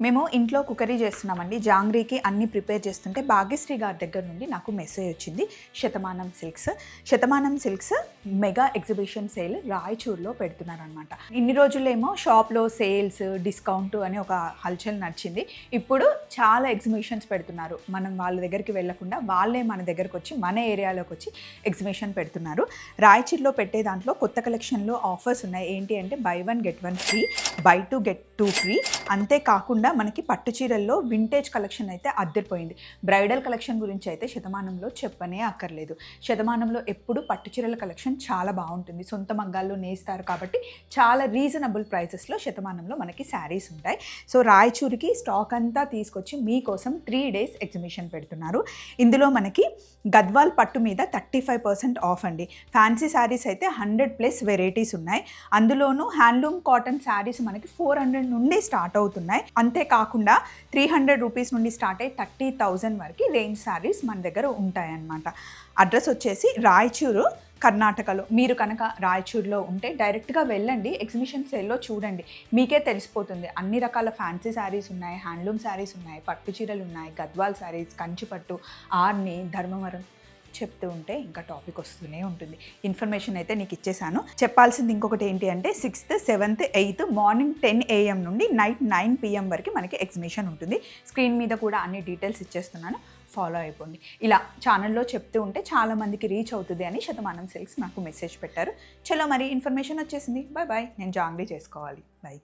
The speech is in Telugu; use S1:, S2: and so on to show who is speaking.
S1: మేము ఇంట్లో కుకరీ చేస్తున్నామండి. జాంగ్రీకి అన్నీ ప్రిపేర్ చేస్తుంటే భాగ్యశ్రీ గారి దగ్గర నుండి నాకు మెసేజ్ వచ్చింది. Shathamanam silks mega exhibition sale రాయచూర్లో పెడుతున్నారనమాట. ఇన్ని రోజులేమో షాప్లో సేల్స్, డిస్కౌంట్ అని ఒక హల్చల్ నడిచింది. ఇప్పుడు చాలా ఎగ్జిబిషన్స్ పెడుతున్నారు. మనం వాళ్ళ దగ్గరికి వెళ్ళకుండా వాళ్ళే మన దగ్గరకు వచ్చి మన ఏరియాలోకి వచ్చి ఎగ్జిబిషన్ పెడుతున్నారు. రాయచూర్లో పెట్టే దాంట్లో కొత్త కలెక్షన్లో ఆఫర్స్ ఉన్నాయి. ఏంటి అంటే by 1 get 1 free, by 2 get 2 free. అంతేకాకుండా మనకి పట్టు చీరల్లో వింటేజ్ కలెక్షన్ అయితే అద్దరిపోయింది. బ్రైడల్ కలెక్షన్ గురించి అయితే శతమానంలో చెప్పనే అక్కర్లేదు. శతమానంలో ఎప్పుడు పట్టు చీరల కలెక్షన్ చాలా బాగుంటుంది. సొంత మగ్గాల్లో నేస్తారు కాబట్టి చాలా రీజనబుల్ ప్రైసెస్లో శతమానంలో మనకి శారీస్ ఉంటాయి. సో రాయచూరికి స్టాక్ అంతా తీసుకొచ్చి మీకోసం 3 days ఎగ్జిబిషన్ పెడుతున్నారు. ఇందులో మనకి గద్వాల్ పట్టు మీద 35% ఆఫ్ అండి. ఫ్యాన్సీ శారీస్ అయితే 100+ వెరైటీస్ ఉన్నాయి. అందులోనూ హ్యాండ్లూమ్ కాటన్ శారీస్ మనకి 400 నుండి స్టార్ట్ అవుతున్నాయి. అంతేకాకుండా 300 రూపీస్ నుండి స్టార్ట్ అయ్యి 30,000 వరకు రేంజ్ శారీస్ మన దగ్గర ఉంటాయన్నమాట. అడ్రస్ వచ్చేసి రాయచూరు, కర్ణాటకలో. మీరు కనుక రాయచూరులో ఉంటే డైరెక్ట్గా వెళ్ళండి, ఎగ్జిబిషన్ సేల్లో చూడండి, మీకే తెలిసిపోతుంది. అన్ని రకాల ఫ్యాన్సీ శారీస్ ఉన్నాయి, హ్యాండ్లూమ్ శారీస్ ఉన్నాయి, పట్టు చీరలు ఉన్నాయి, గద్వాల్ శారీస్, కంచిపట్టు, ఆర్ని, ధర్మవరం. చెప్తూ ఉంటే ఇంకా టాపిక్ వస్తూనే ఉంటుంది. ఇన్ఫర్మేషన్ అయితే నీకు ఇచ్చేసాను. చెప్పాల్సింది ఇంకొకటి ఏంటి అంటే 6th, 7th, 8th morning 10 AM నుండి నైట్ 9 PM వరకు మనకి ఎగ్జిబిషన్ ఉంటుంది. స్క్రీన్ మీద కూడా అన్ని డీటెయిల్స్ ఇచ్చేస్తున్నాను, ఫాలో అయిపోండి. ఇలా ఛానల్లో చెప్తూ ఉంటే చాలామందికి రీచ్ అవుతుంది అని శతమానం సిల్క్స్ నాకు మెసేజ్ పెట్టారు. చలో మరి ఇన్ఫర్మేషన్ వచ్చేసింది. Bye bye. నేను జాంగ్రీ చేసుకోవాలి. బాయ్.